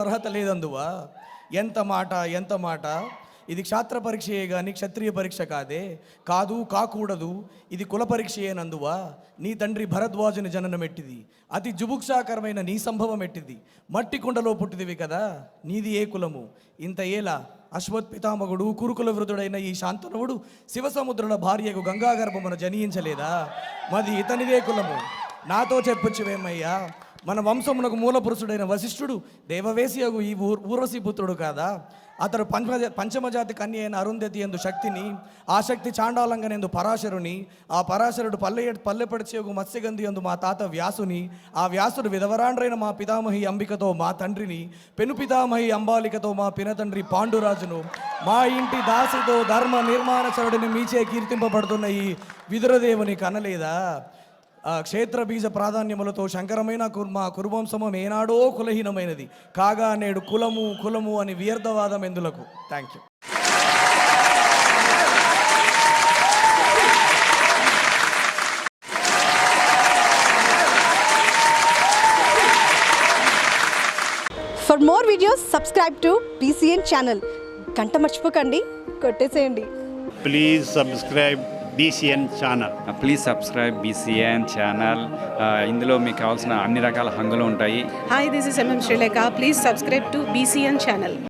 అర్హత లేదందువా. ఎంత మాట. ఇది క్షాత్ర పరీక్షయే కానీ క్షత్రియ పరీక్ష కాదు కాకూడదు. ఇది కుల పరీక్షయేనందువా. నీ తండ్రి భరద్వాజుని జననం ఎట్టిది, అతి జుభుక్షాకరమైన నీ సంభవం ఎట్టిది. మట్టి కుండలో పుట్టిదివి కదా, నీది ఏ కులము. ఇంత ఏలా అశ్వత్పితామగుడు కురుకుల వృధుడైన ఈ శాంతనువుడు శివసముద్రుల భార్యకు గంగాగర్భమున జనించలేదా. మది ఇతనిదే కులము. నాతో చెప్పొచ్చువేమయ్యా. మన వంశమునకు మూలపురుషుడైన వశిష్ఠుడు దేవవేశియగు ఈ ఊర్వశీ పుత్రుడు కాదా. అతడు పంచమజాతి కన్య అయిన అరుంధతి ఎందు శక్తిని, ఆ శక్తి చాండాలంగనేందు పరాశరుని, ఆ పరాశరుడు పల్లెపడిచేగు మత్స్యగంధి ఎందు మా తాత వ్యాసుని, ఆ వ్యాసుడు విధవరాండ్రైన మా పితామహి అంబికతో మా తండ్రిని, పెను పితామహి అంబాలికతో మా పినతండ్రి పాండురాజును, మా ఇంటి దాసితో ధర్మ నిర్మాణచరుడిని మీచే కీర్తింపబడుతున్న ఈ విదురదేవుని కనలేదా. క్షేత్ర బీజ ప్రాధాన్యములతో శంకరమైన మా కురువంశమం ఏనాడో కులహీనమైనది కాగా నేడు కులము అని వ్యర్థవాదం ఎందులకు. Thank you. For more videos, subscribe to BCN channel. గంట మర్చిపోకండి, కొట్టేసేయండి. Please subscribe BCN channel. Please subscribe BCN channel. ఇందులో మీకు కావాల్సిన అన్ని రకాల హంగులు ఉంటాయి. Hi, this is MM Sri Lanka. Please subscribe to BCN channel.